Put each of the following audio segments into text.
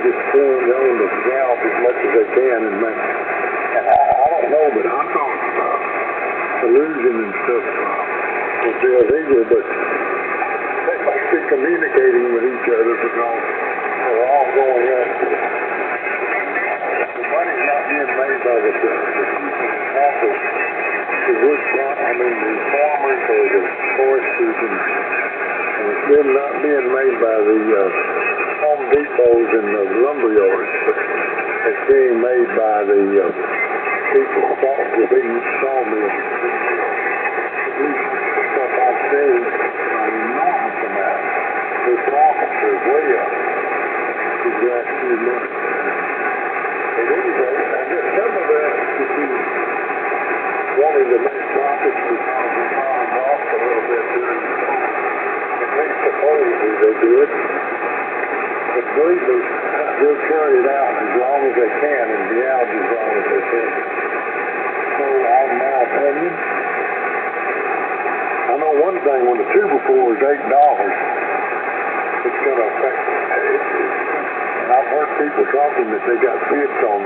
just pulling on the valve as much as they can, and I don't know, but I thought collusion and stuff was illegal, but they must be communicating with each other because they're all going up. The money's not being made by the people in office, the wood, the farmers or the foresters, and it's been not being made by the Home Depots and the lumber yards, but it's being made by the people the big sawmills. Stuff I've seen an enormous amount. The profits are way up these last few months. At any rate, I guess some of that could be wanting to make profits because we found off a little bit during the summer. At least supposedly they did. But believe me, they'll carry it out as long as they can and be out as long as they can. So, in my opinion, I know one thing, when the tube before is $8, it's going to affect it. And I've heard people talking that they got bids on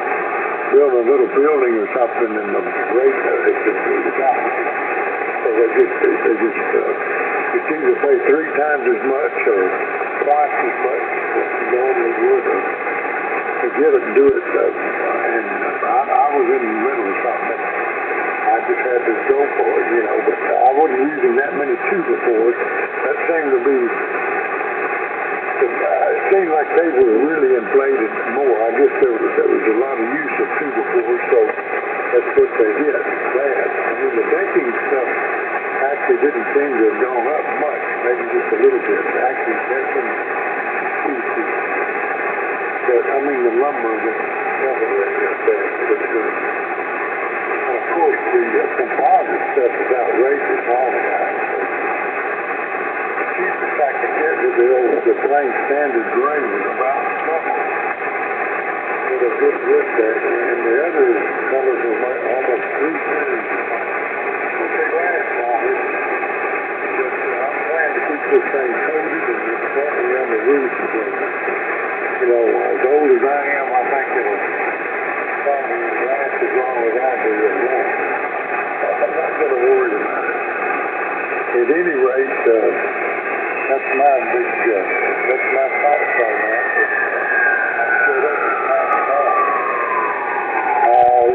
building a little building or something in the rate that they could do the top. So they just it's either pay 3 times as much or twice as much as you normally would to get it and do it. And I was in the middle of something. I just had to go for it, but I wasn't using that many tube befores. That seemed to be, it seemed like they were really inflated more. I guess there was a lot of use of tube befores, so that's what they hit bad. The decking stuff actually didn't seem to have gone up much, maybe just a little bit. Actually, decking pieces. But, the lumber was definitely bad. Of course, the composite stuff is outrageous all the time. The cheapest I could get was the plain standard gray was about $1 with a good wood deck, and the other colors were almost 3 cents. But they last longer. But I'm trying to keep this thing coated and it's partly on the roof. As old as I am, I think it'll probably last as long as I do it won't. I'm not going to worry about it. At any rate, that's my thoughts on that. I'm sure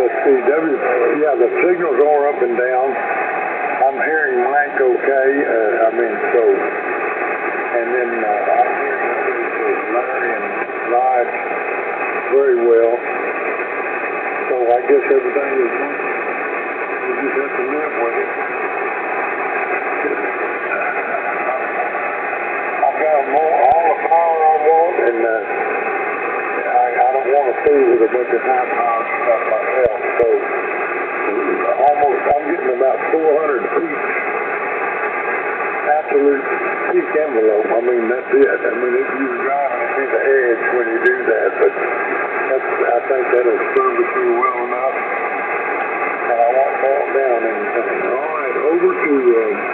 let's see, the signals are up and down. I'm hearing Mike okay. And then I'm hearing Larry and Rod very well. So I guess everything is good. We just have to live with it. I've got all the power I want, and I don't want to fool with a bunch of high power stuff myself. So I'm getting about 400 feet. Absolute peak envelope. That's it. You're driving to the edge when you do that, but I think that'll service you well enough. And I won't fall down anything. All right, over to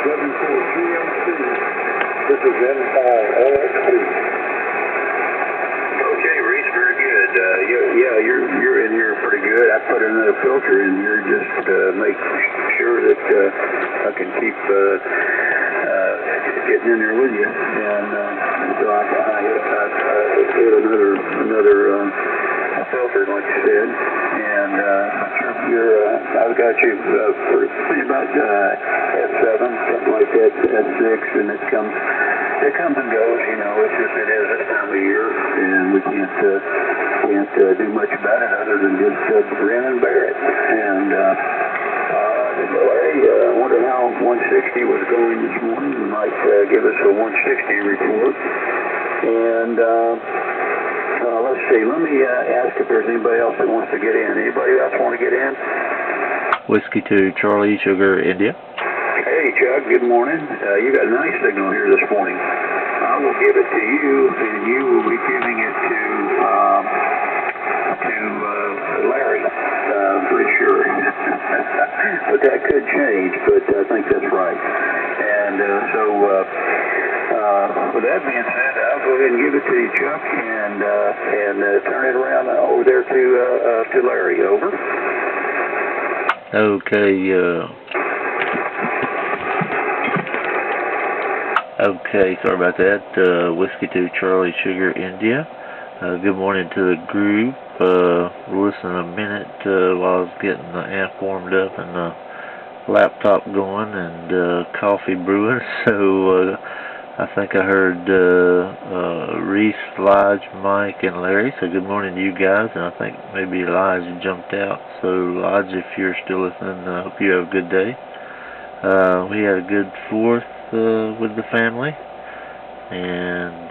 W2CSI. This is N5 LXP. Okay, Reese, very good. You're in here pretty good. I put another filter in here just to make sure that I can keep getting in there with you, and so I did another filter, like you said, and I've got you for about F7, something like that, F6, and it comes and goes. It's just it is this time of year, and we can't do much about it other than just grin and bear it. And Larry, I wonder how 160 was going this morning. You might give us a 160 report. And let's see. Let me ask if there's anybody else that wants to get in. Anybody else want to get in? Whiskey to Charlie, Sugar, India. Hey, Chuck. Good morning. You got a nice signal here this morning. I will give it to you, and you will be giving it to Larry. Pretty sure. But that could change, but I think that's right. And so with that being said, I'll go ahead and give it to you, Chuck, and turn it around over there to Larry. Over. Okay, sorry about that. Whiskey 2 Charlie Sugar India. Good morning to the group. Listen a minute while I was getting the amp warmed up and the laptop going and coffee brewing. So I think I heard Reese, Lodge, Mike, and Larry. So good morning to you guys. And I think maybe Elijah jumped out. So Lodge, if you're still listening, I hope you have a good day. We had a good 4th with the family, and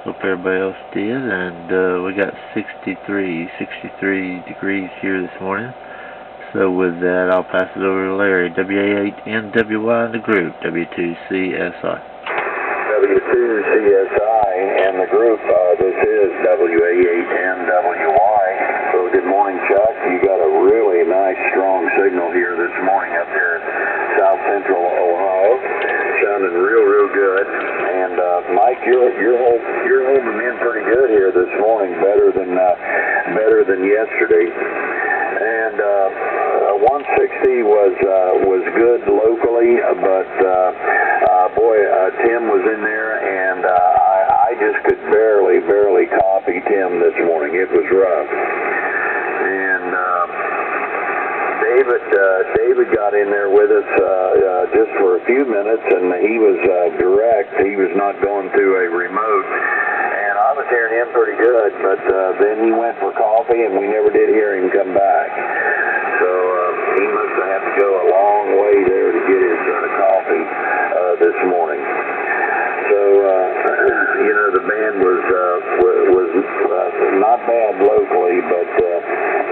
hope everybody else did. And we got 63 degrees here this morning. So with that, I'll pass it over to Larry. WA8NWY in the group, W2CSI. W2CSI and the group, this is WA8NWY. So good morning, Chuck. You got a really nice, strong signal here this morning up here in South Central Ohio. Sounding real good. And Mike, you're holding in pretty good here this morning, better than yesterday. And 160 was good locally, but boy, Tim was in there, and I just could barely copy Tim this morning. It was rough. And David got in there with us just for a few minutes, and he was direct. He was not going through a remote. And I was hearing him pretty good, but then he went for coffee, and we never did hear him come back. So he must have had to go a long way there to get his coffee this morning. So the band was not bad locally, but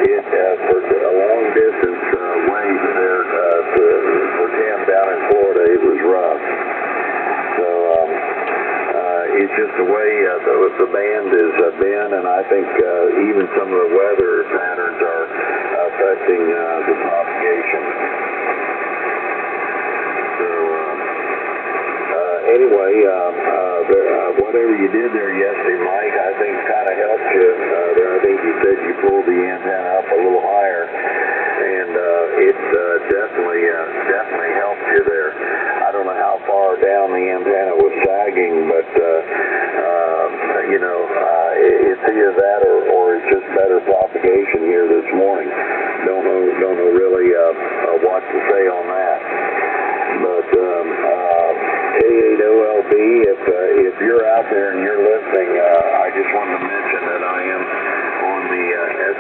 it for a long distance ways there for Tim down in Florida, it was rough. So it's just the way the band has been, and I think even some of the weather patterns are affecting the propagation. So anyway, whatever you did there yesterday, Mike, I think kind of helped you there. I think you said you pulled the antenna up a little higher, and it definitely helped you there. I don't know how far down the antenna was sagging, but it's either that or it's just better propagation here this morning. Don't know really what to say on that. But K8OLB, if you're out there and you're listening, I just wanted to mention that I am on the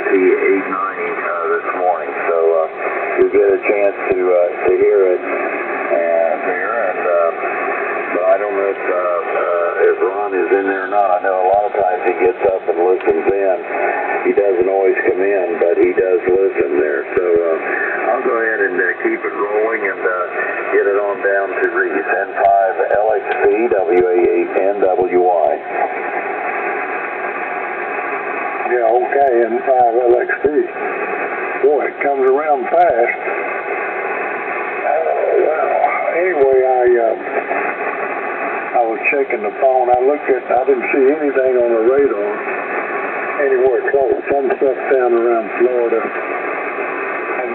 ST890 this morning, so you'll get a chance to hear it there. And but I don't know if Ron is in there or not. I know a lot of times he gets up and listens in. He doesn't always come in, but he does listen there. So I'll go ahead and keep it rolling and get it on down to Reese. N5LXP, WA8NWY. Yeah, okay, N5LXP. Boy, it comes around fast. Anyway, I was checking the phone. I didn't see anything on the radar anywhere close. Some stuff down around Florida. I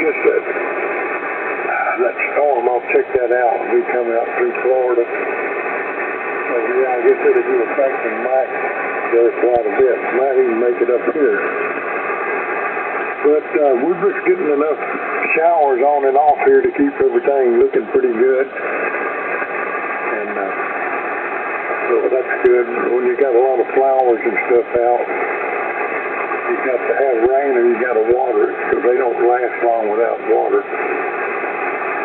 guess that storm, I'll check that out. We come out through Florida. So yeah, I guess it'll be affecting Mike there quite a bit. Might even make it up here. But we're just getting enough showers on and off here to keep everything looking pretty good. And so that's good. When you got a lot of flowers and stuff out, you got to have rain or you got to water it, because they don't last long without water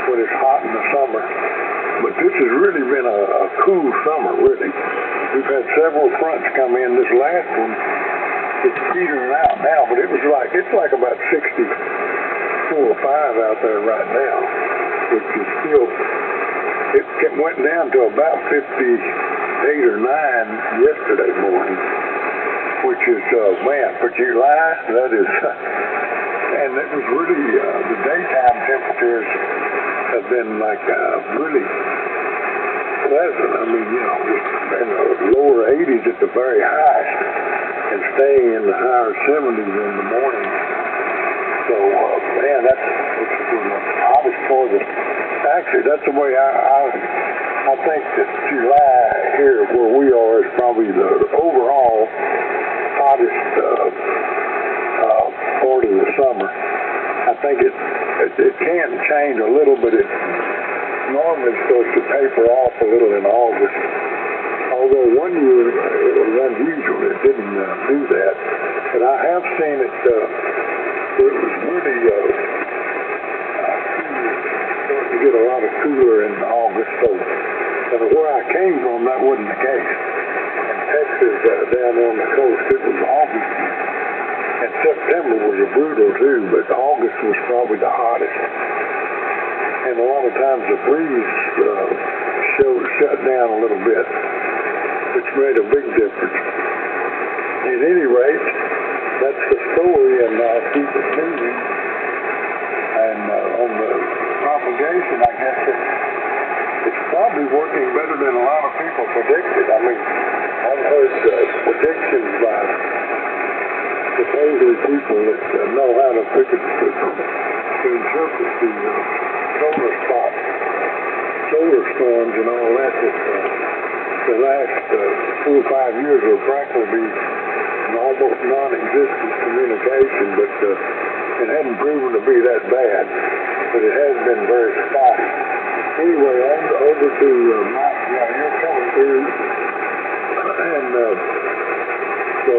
when it's hot in the summer. But this has really been a cool summer, really. We've had several fronts come in. This last one, it's petering out now, but it's like about 64 or 5 out there right now, which is still, it went down to about 58 or 9 yesterday morning, which is, man, for July, that is, and it was really, the daytime temperatures have been like really, well, that pleasant. I mean, you know, just in the lower 80s at the very highest and staying in the higher 70s in the morning. So, man, that's the hottest part of actually, that's the way I think that July here where we are is probably the overall hottest part of the summer. I think it can change a little, but it normally starts to taper off a little in August. Although one year it was unusual, it didn't do that. But I have seen it, it was really starting to get a lot of cooler in August. So where I came from, that wasn't the case. In Texas, down on the coast, it was August. And September was a brutal too, but August was probably the hottest. And a lot of times the breeze shut down a little bit, which made a big difference. At any rate, that's the story, and I'll keep it moving. And on the propagation, I guess it's probably working better than a lot of people predicted. I mean, I've heard predictions by supposedly people that know how to interpret the solar spots, solar storms and all that the last 4 or 5 years will practically be an almost non-existent communication, but it hadn't proven to be that bad, but it has been very spotty. Anyway, over to Mike. Yeah, you're coming through, and so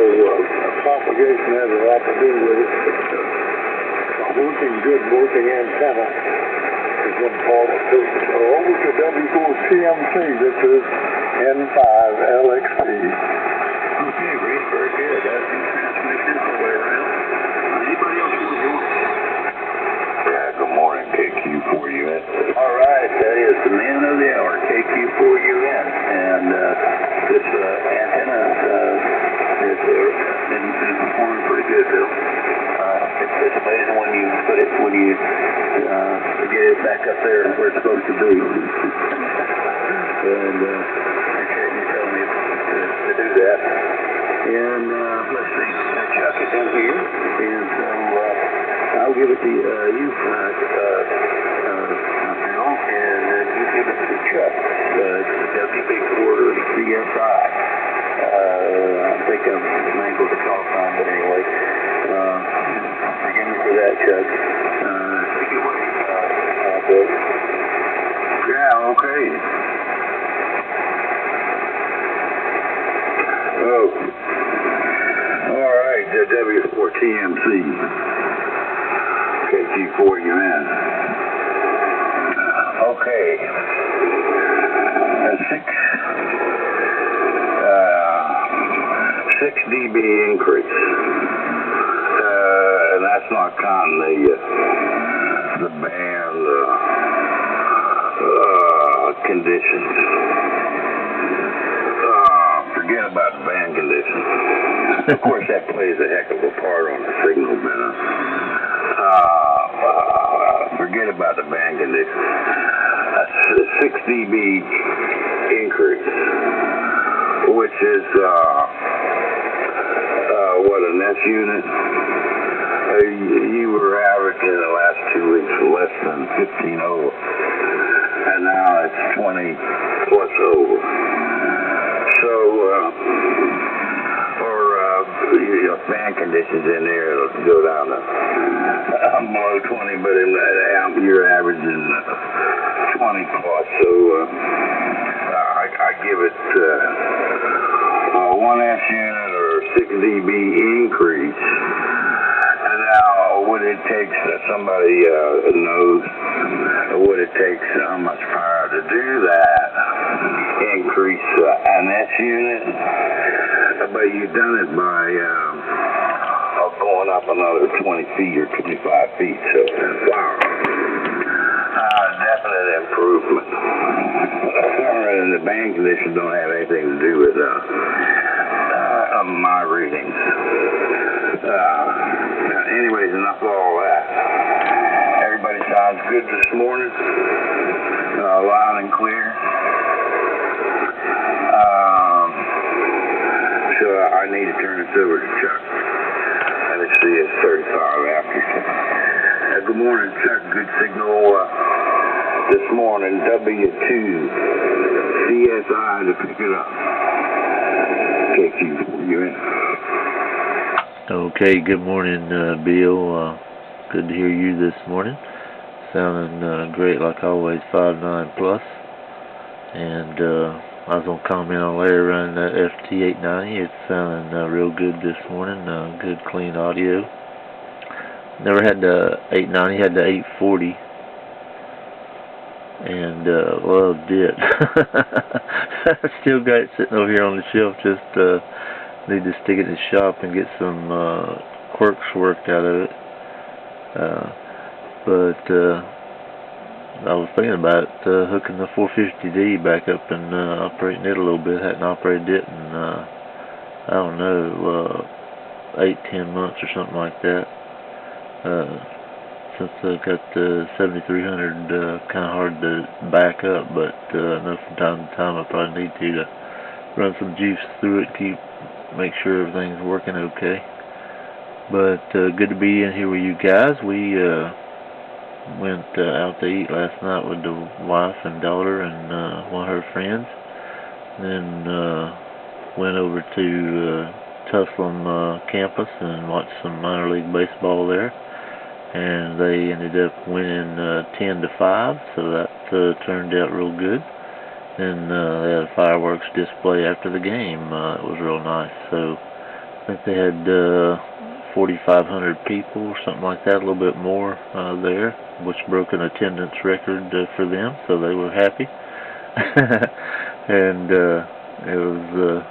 propagation has a lot to do with it, but good working antenna is important too. So over to W2CSI, this is N5LXP. Okay, Reed, very good. That's the transmission all the way around. Anybody else want to join? Yeah, good morning, KQ4UN. All right, that is the man of the hour, KQ4UN. And this antenna is performing pretty good, Bill. It's amazing when you put it, get it back up there where it's supposed to be. And appreciate you telling me to do that. And let's see, Chuck is in here, and so I'll give it to you, Bill, and then you give it to Chuck. W2CSI. I think I'm mangled the call sign, but anyway, forgive me for that, Chuck. Take it away, Bill. Yeah, okay. Oh, all right, W4TMC, KQ4UN. Okay, a 6 dB increase, and that's not counting the band conditions. Forget about the band conditions. Of course, that plays a heck of a part on the signal, man. Forget about the band conditions. That's a 6 dB increase, which is what, an S unit? You were averaging the last 2 weeks less than 15 over, and now it's 20 plus over. So, fan conditions in there, it'll go down to below 20, but you're averaging 20 plus. So, I give it 1 S unit or 6 dB increase. And now, what it takes, somebody knows what it takes, how much power to do that increase an S unit, but you've done it by going up another 20 feet or 25 feet. So, wow, definite improvement. And the band conditions don't have anything to do with my readings. Anyways, enough of all that. Everybody sounds good this morning, loud and clear. morning, Chuck. Good signal this morning. W2CSI to pick it up. Take you in. Okay, good morning, Bill. Good to hear you this morning. Sounding great like always, 5.9 plus. And I was going to comment on Larry running that FT890. It's sounding real good this morning. Good, clean audio. Never had the 890, had the 840. And loved it. I still got it sitting over here on the shelf. Just need to stick it in the shop and get some quirks worked out of it. But I was thinking about hooking the 450D back up and operating it a little bit. Hadn't operated it in, I don't know, 8-10 months or something like that. Since I got the 7300, kind of hard to back up, but I know from time to time I probably need to run some juice through it, make sure everything's working okay. But good to be in here with you guys. We went out to eat last night with the wife and daughter and one of her friends. Then went over to Tusculum campus and watched some minor league baseball there. And they ended up winning 10-5, so that turned out real good. And they had a fireworks display after the game. It was real nice. So I think they had 4,500 people or something like that, a little bit more there, which broke an attendance record for them, so they were happy. And it was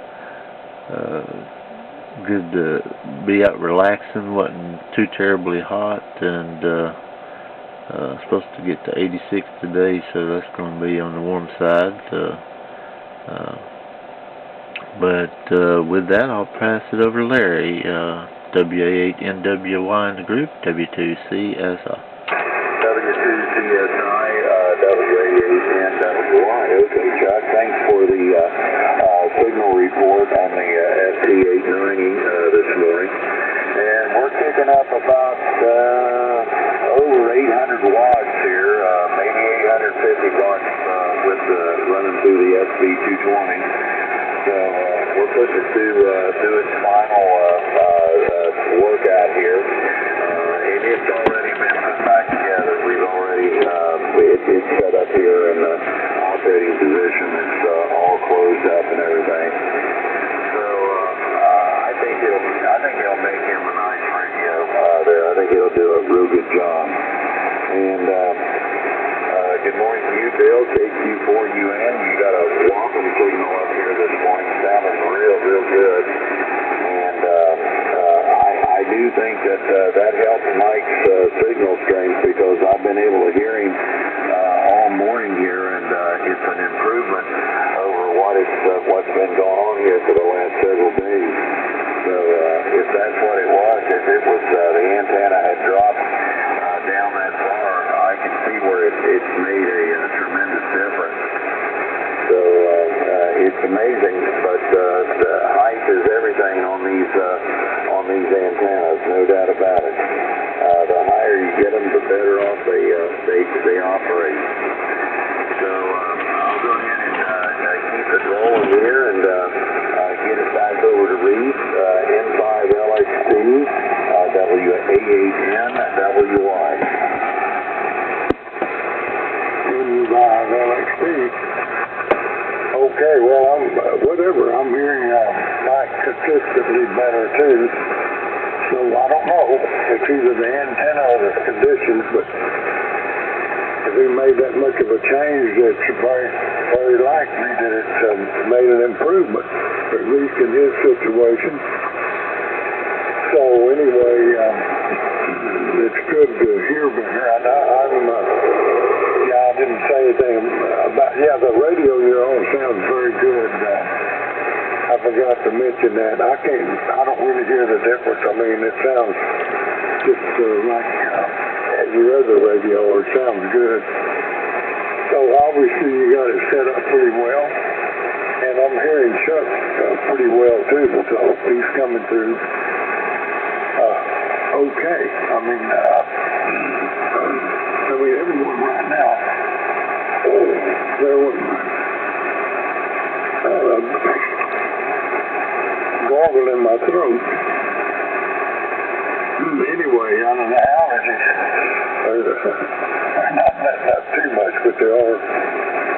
good to be out relaxing. Wasn't too terribly hot, and supposed to get to 86 today, so that's going to be on the warm side. But with that, I'll pass it over to Larry. WA8NWY in the group, W2CSI. W2CSI, WA8NWY. Okay, Chuck, thanks for the signal report on the FT890 this morning. And we're kicking up about over 800 watts here, maybe 850 watts with running through the SB220. So we're putting it to do its final workout here, and it's already been put back together. We've already it's set up here in the operating position. It's all closed up and everything. So I think it'll make him a nice radio there. I think he'll do a real good job. And good morning to you, Bill. KQ4UN. You got a welcome signal up here this morning. Sounding real good. And I do think that helps Mike's signal strength, because I've been able to hear him all morning here, and it's an improvement over what's been going on here for the last several days. So if that's what it was, if it was the antenna had dropped down that far, I can see where it's made a tremendous difference. So it's amazing, but the height is everything on these antennas, no doubt about it. The higher you get them, the better off they operate. So I'll go ahead and keep it rolling here and get it back over to Reese, N5LXC, WA8NWY. N5LXC. Okay, well, I'm hearing Mike consistently better too. So I don't know. It's either the antenna or the conditions, but if he made that much of a change, it's very likely that it's made an improvement, at least in his situation. So anyway, it's good to hear better. I didn't say anything about, the radio you're on sounds very good. I forgot to mention that. I don't really hear the difference. I mean, it sounds just like your other radio, or it sounds good. So obviously you got it set up pretty well. And I'm hearing Chuck pretty well too, so he's coming through okay. I mean, there with my gargle in my throat. Anyway, I don't know, allergies are not too much, but they are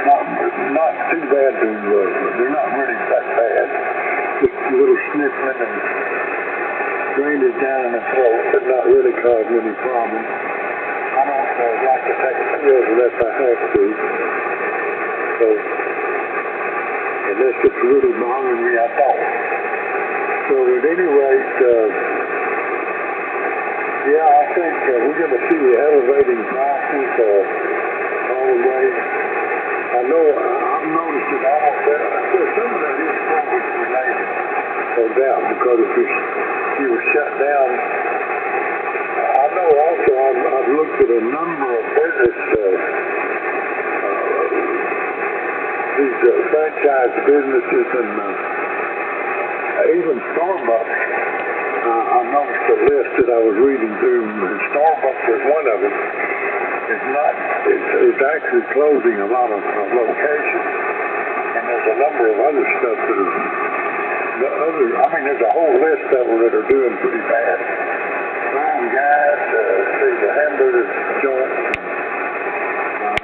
not too bad to, they're not really that bad. Just a little sniffling and drainage down in the throat, but not really causing any problem. I don't like to take pills unless I have to. So, unless it's really bothering me, I don't. So at any rate, yeah, I think we're going to see elevating prices all the way. I know I've noticed it almost there. Some of that is COVID related, no doubt, because if you were shut down, I know also I've looked at a number of business, these franchise businesses and even Starbucks. I noticed a list that I was reading through, and Starbucks is one of them. It's actually closing a lot of locations, and there's a number of other stuff that are, there's a whole list of them that are doing pretty bad. Frying gas, there's a hamburger joint.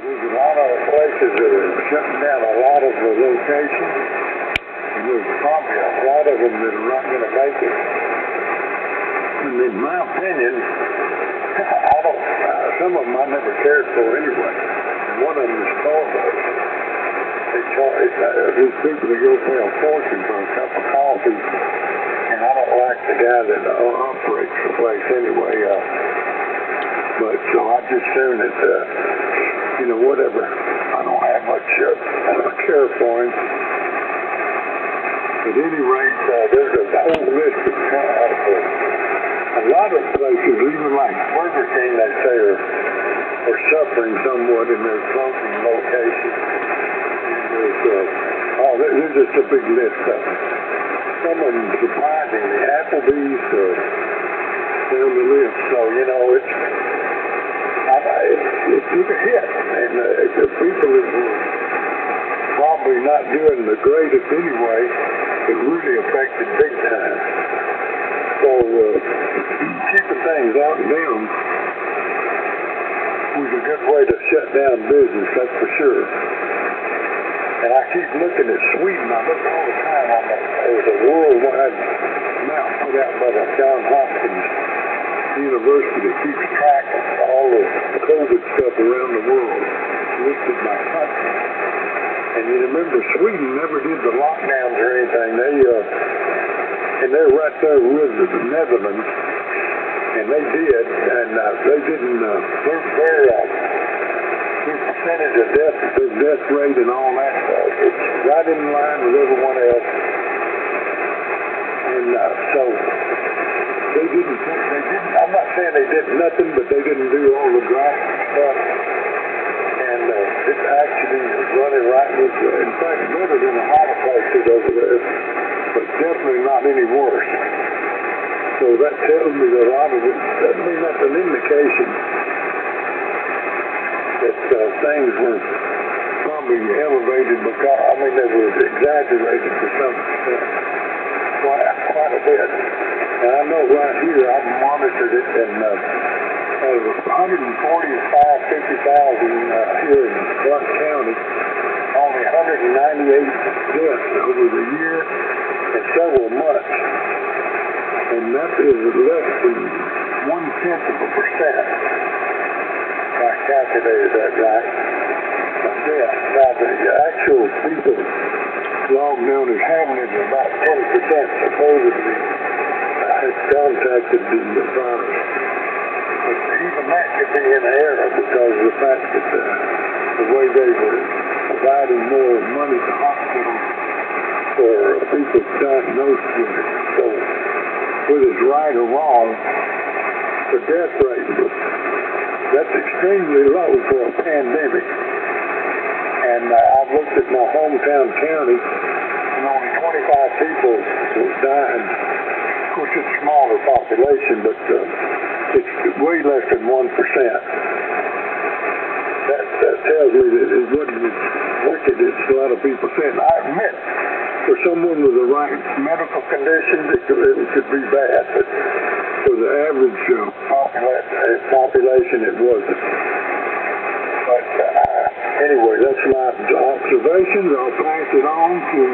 There's a lot of places that are shutting down a lot of the locations, and there's probably a lot of them that are not going to make it. And in my opinion, some of them I never cared for anyway. One of them is Starbucks. These people that go pay a fortune for a cup of coffee, and I don't like the guy that operates the place anyway. But so I just assume that, whatever. I don't have much care for him. At any rate, there's a whole list of a lot of places, even like Burger King, they say are suffering somewhat in their closing locations. There's just a big list of them. Some of them surprisingly, Applebee's down the list. So it took a hit, and the people that were probably not doing the greatest anyway, it really affected big time. So keeping things out and down was a good way to shut down business, that's for sure. And I keep looking at Sweden. I look all the time on there's a worldwide map put out by the Johns Hopkins University that keeps track of all the COVID stuff around the world, listed by country. And you remember Sweden never did the lockdowns or anything. And they're right there with the Netherlands, and they did, and they didn't, their percentage of their death rate and all that stuff, it's right in line with everyone else. And so they didn't, I'm not saying they did nothing, but they didn't do all the drastic stuff. And it actually is running right with, in fact, better than a lot of places over there, but definitely not any worse. So that tells me that a lot of it, that's an indication that things were probably elevated because, they were exaggerated to some extent, quite a bit. And I know right here, I've monitored it, and out of 145,000, 50,000 here in Clark County, only 198 deaths over the year and several months. And that is less than 0.1%. I calculated that right. Now the actual people logged down as having it, about 10% supposedly has contacted the virus. But even that could be in error because of the fact that the way they were providing more money to hospitals for people diagnosed with it. So whether it's right or wrong, the death rate that's extremely low for a pandemic. And I've looked at my hometown county, and only 25 people was dying. Of course, it's a smaller population, but it's way less than 1%. That tells me that it wasn't as it. It's a lot of people saying, I admit, for someone with the right medical conditions, it could be bad, but for the average population, it wasn't. But anyway, that's my observations. I'll pass it on to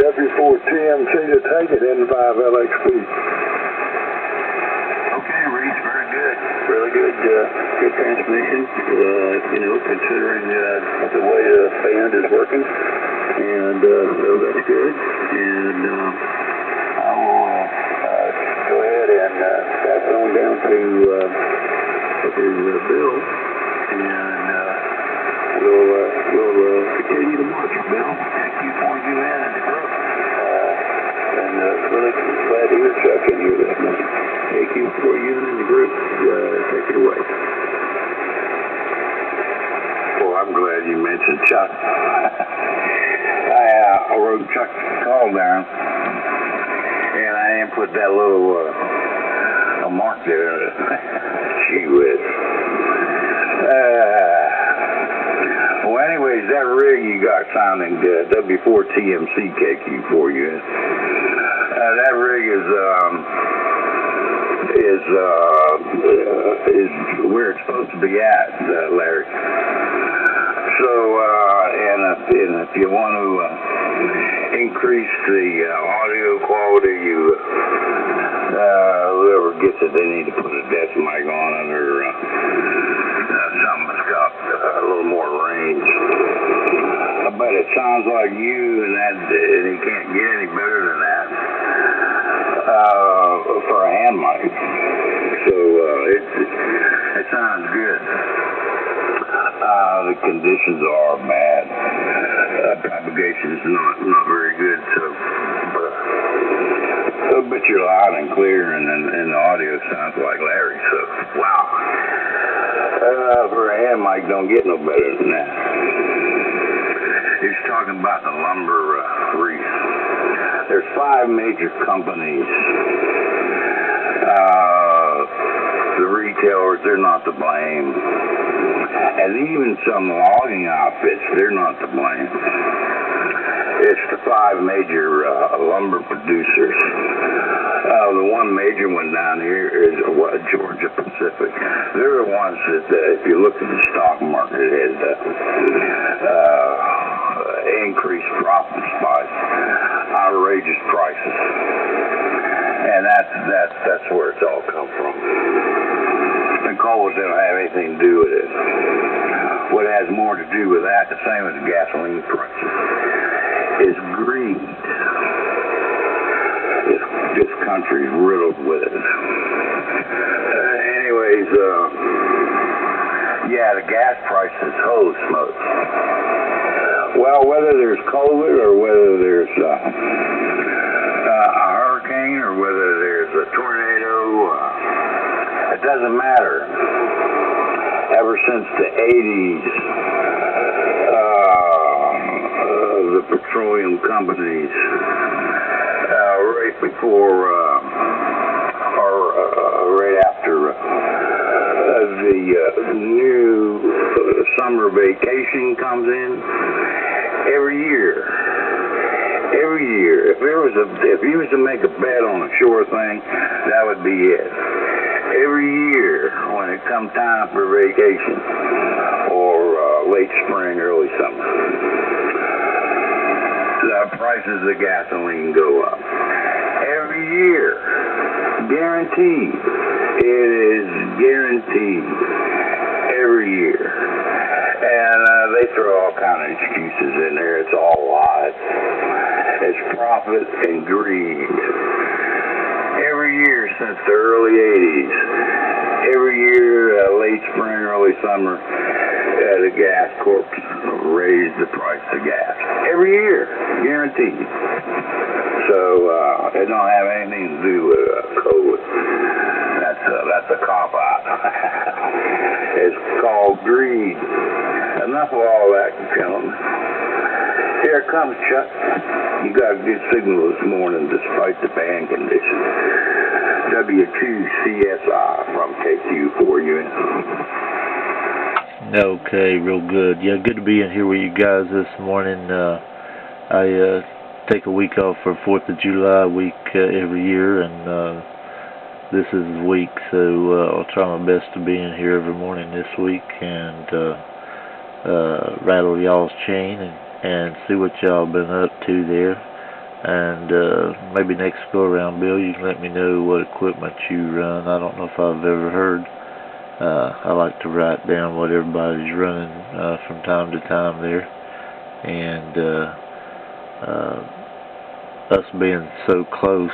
W2CSI to take it, N5LXP. Okay, Reese, very good. Really good, good transmission, you know, considering the way the band is working. And so that's good. And I will go ahead and pass it on down to Bill. And we'll continue to watch it, Bill. Thank you for you and the group. And really glad to hear Chuck in here this morning. Thank you for you and the group. Take it away. Well, I'm glad you mentioned Chuck. I wrote Chuck's call down, and I didn't put that little a mark there. Gee whiz. Well, anyways, that rig you got sounding good, W4TMC KQ4 unit. That rig is where it's supposed to be at, Larry. So, and if you want to increase the audio quality, whoever gets it, they need to put a desk mic on it or something that's got a little more range. But it sounds like you, and you can't get any better than that for a hand mic. So it sounds good. The conditions are bad. Propagation is not very good. But you're loud and clear, and the audio sounds like Larry. So wow. For a hand mic, don't get no better than that. He's talking about the lumber reef. There's 5 major companies. The retailers, they're not to blame. And even some logging outfits, they're not to blame. It's the 5 major lumber producers. The one major one down here is Georgia Pacific. They're the ones that, if you look at the stock market, it has increased profits by outrageous prices. And that's where it's all come from. And coal don't have anything to do with it. What has more to do with that, the same as gasoline prices, is greed. This country's riddled with it. Anyways, yeah, the gas prices, holy smokes. Well, whether there's COVID or whether there's a hurricane or whether there's a tornado, it doesn't matter. Ever since the 80s, the petroleum companies, right before or right after the new summer vacation comes in, every year, if you was to make a bet on a sure thing, that would be it. Every year, when it comes time for vacation, or late spring, early summer, the prices of gasoline go up. Every year, guaranteed. It is guaranteed. Every year. And they throw all kind of excuses in there. It's all lies. It's profit and greed. Every year since the early 80s, every year, late spring, early summer, the gas corps raised the price of gas. Every year, guaranteed. So it don't have anything to do with COVID. That's a cop-out. It's called greed. Enough of all that, gentlemen. Here comes Chuck. You got a good signal this morning despite the bad conditions. W2CSI from KQ4 unit. Okay, real good. Yeah, good to be in here with you guys this morning. I take a week off for 4th of July week every year, and this is the week, so I'll try my best to be in here every morning this week and rattle y'all's chain and see what y'all been up to there. And maybe next go around, Bill, you can let me know what equipment you run. I don't know if I've ever heard. I like to write down what everybody's running from time to time there, and us being so close,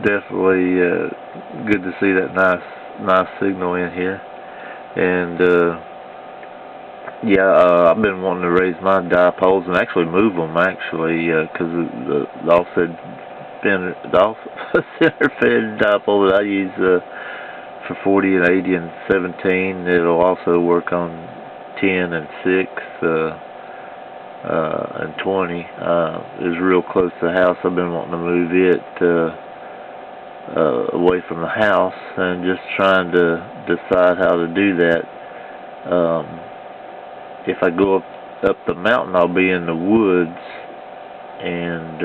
definitely good to see that nice signal in here. And yeah, I've been wanting to raise my dipoles and actually move them because the offset center fed dipole that I use for 40 and 80 and 17. It'll also work on 10 and 6 and 20. Is real close to the house. I've been wanting to move it away from the house and just trying to decide how to do that. If I go up the mountain, I'll be in the woods, and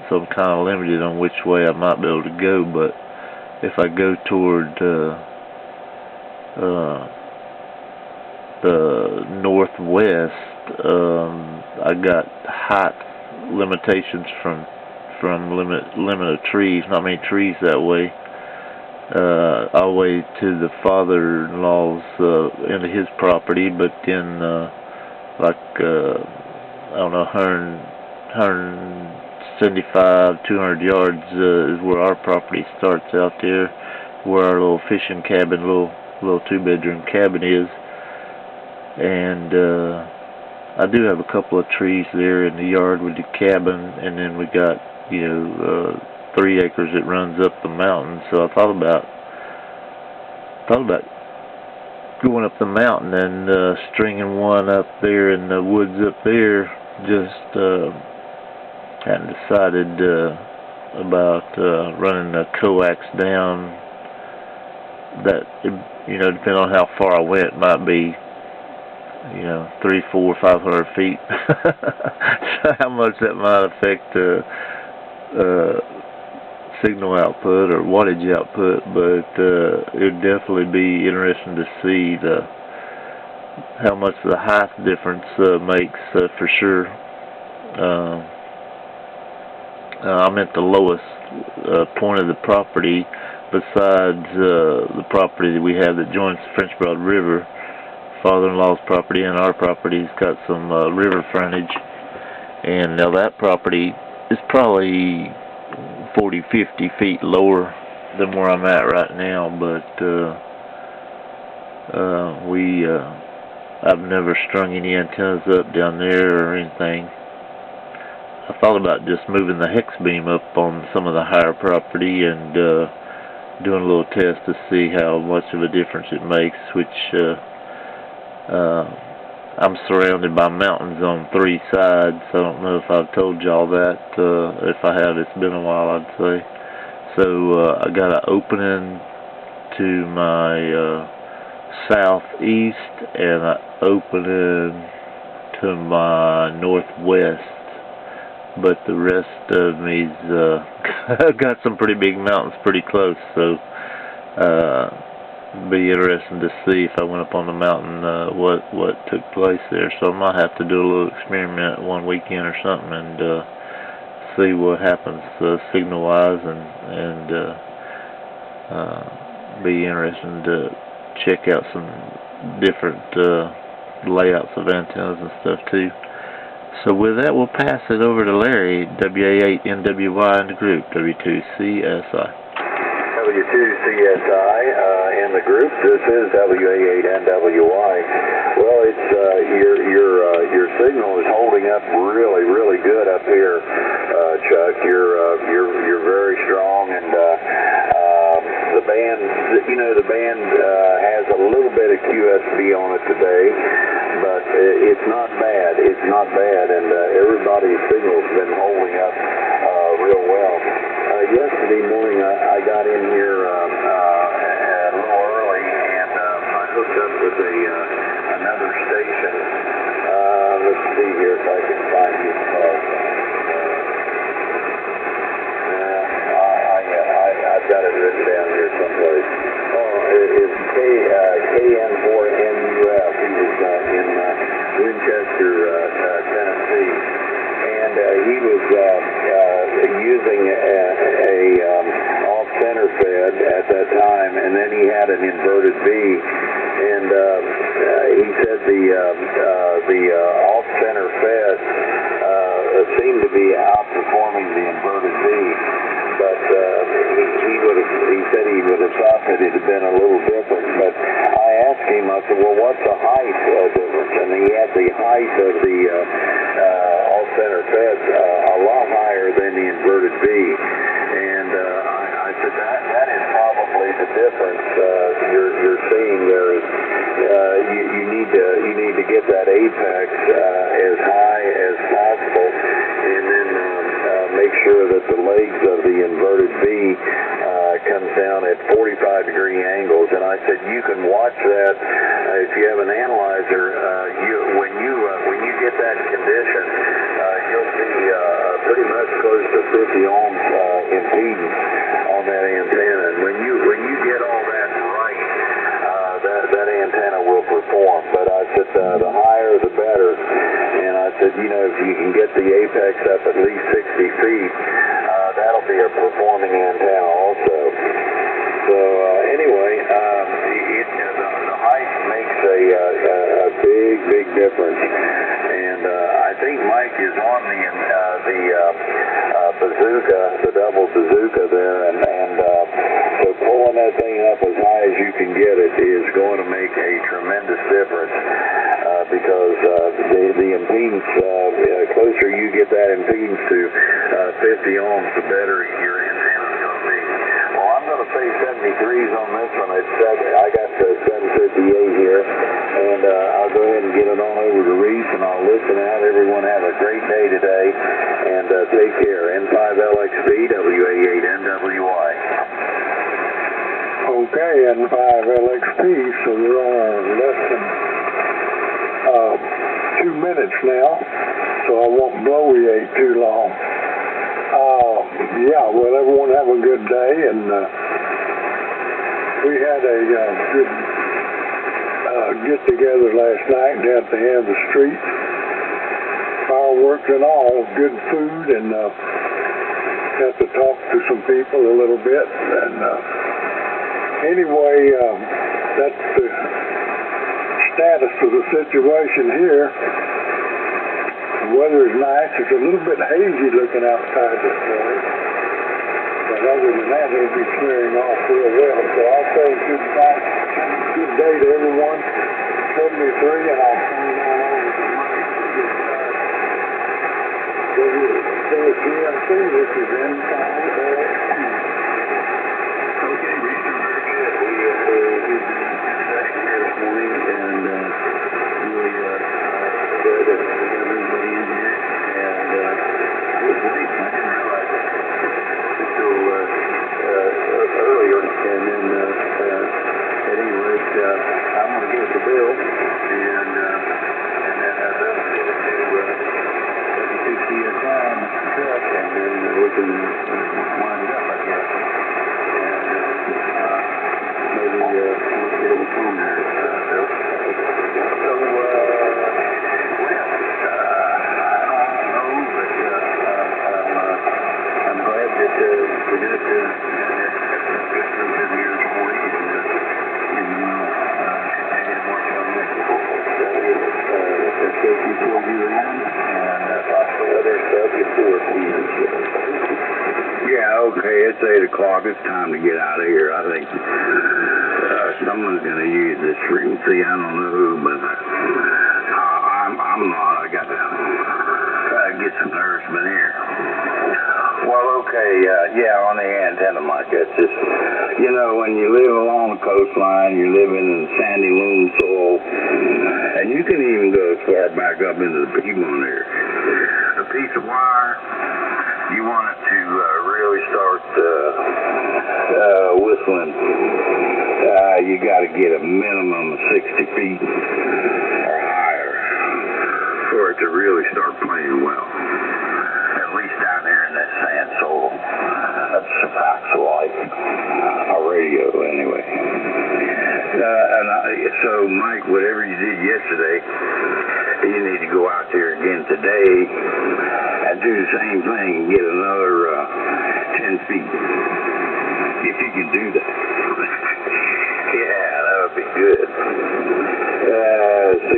so I'm kind of limited on which way I might be able to go. But if I go toward the northwest, I got height limitations from limit of trees. Not many trees that way. All the way to the father-in-law's into his property, but then like I don't know, 175, 200 yards is where our property starts out there, where our little fishing cabin, little 2-bedroom cabin is. And I do have a couple of trees there in the yard with the cabin, and then we got 3 acres that runs up the mountain. So I thought about going up the mountain and stringing one up there in the woods up there. Just hadn't decided about running the coax down. That depending on how far I went, might be 300, 400, 500 feet. So how much that might affect signal output or wattage output, but it would definitely be interesting to see how much the height difference makes for sure. I'm at the lowest point of the property besides the property that we have that joins the French Broad River. Father-in-law's property and our property's got some river frontage, and now that property is probably 40, 50 feet lower than where I'm at right now, but I've never strung any antennas up down there or anything. I thought about just moving the hex beam up on some of the higher property and doing a little test to see how much of a difference it makes, which I'm surrounded by mountains on 3 sides. I don't know if I've told y'all that. If I have, it's been a while, I'd say. So I got an opening to my southeast and an opening to my northwest. But the rest of me's got some pretty big mountains pretty close. So be interesting to see if I went up on the mountain what took place there. So I might have to do a little experiment one weekend or something and see what happens signal wise, and be interesting to check out some different layouts of antennas and stuff too. So with that, we'll pass it over to Larry, WA8NWY in the group, W2CSI. W2CSI in the group. This is WA8NWY. Well, it's your signal is holding up really, really good up here, Chuck. You're very strong, and the band, the band has a little bit of QSB on it today, but it's not bad. It's not bad, and everybody's signal's been holding up real well. Yesterday morning, I got in here a little hooked up with another station. Let's see here if I can find his call. I've got it written down here someplace. It's KN4NUF. He was in Winchester, Tennessee, and he was using a off-center fed at that time, and then he had an inverted V, and he said the off-center fed seemed to be outperforming the inverted V. But he said he would have thought that it had been a little different. But I asked him, I said, well, what's the height difference? And he had the height of the off-center fed a lot higher than the inverted V. And I said, that is probably the difference you're seeing there. Is you need to get that apex as high as possible, and then make sure that the legs of the inverted V comes down at 45-degree angles. And I said, you can watch that if you have an analyzer. When you get that condition, you'll see pretty much close to 50 ohms impedance on that antenna. And when you get all that right, that antenna will perform. But I said the higher the better. And I said, if you can get the apex up at least 60 feet, that'll be a performing antenna also. So anyway, the height makes a big difference. And I think Mike is on the bazooka, the double bazooka there, and so pulling that thing up as high as you can get it is going to make a tremendous difference, because the impedance, closer you get that impedance to 50 ohms, the better your antenna is going to be. Well, I'm going to say 73s on this one. I got the 758 here, and I'll go ahead and get it on over to Reese, and I'll listen out. Everyone have a great day today, and take care. N5LXB, WA8NWI. Okay, N5LXP, so we're on less than 2 minutes now, so I won't bloviate too long. Yeah, well, everyone have a good day, and we had a good get-together last night down at the end of the street. Fireworks and all, good food, and got to talk to some people a little bit. And anyway, that's the status of the situation here. The weather is nice. It's a little bit hazy looking outside this morning. But other than that, it'll be clearing off real well. So I'll say good night, good day to everyone. 73, and I'll turn it on over to Mike to get started. WTSC, this is N5LXP. Okay, Reese, very good. We did the session here this morning, and really good that we got everybody in here. And I was late, I didn't realize it until earlier. And then at any rate, I'm going to give it to Bill, and then they'll give it to W2CSI on the truck, and then we can wind it up, I guess. Maybe we'll get on the phone there, Bill. So, well, I don't know, but I'm glad that we got good group in here this morning, and continue to march on this. Let's go before you in, and possibly other stuff before PM. Yeah, okay, it's 8 o'clock. It's time to get out of here. I think someone's going to use this frequency. I don't know who, but I'm not. I got to try to get some nourishment here. Well, okay, yeah, on the antenna, Mike, it's just, when you live along the coastline, you're living in sandy loam soil, and you can even go as far back up into the Piedmont area. A piece of wire, you want it to really really start whistling, you got to get a minimum of 60 feet or higher for it to really start playing well. At least down here in that sand soil. That's the facts of life. A radio, anyway. So, Mike, whatever you did yesterday, you need to go out there again today and do the same thing and get another 10 feet. If you can do that. Yeah, that would be good.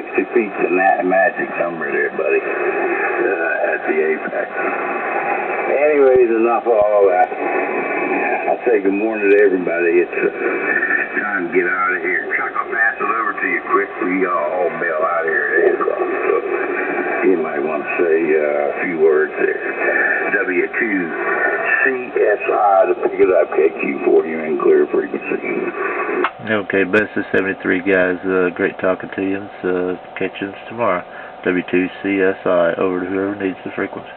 60 feet's the magic number there, buddy, at the apex. Anyways, enough of all that. I'll say good morning to everybody. It's time to get out of here. Chuck, I'll pass it over to you quick. We got all bail out here at 8 o'clock. So you might want to say a few words there. W2CSI to pick it up, KQ40 in clear frequency. Okay, best of 73 guys. Great talking to you. Catch you tomorrow. W2CSI over to whoever needs the frequency.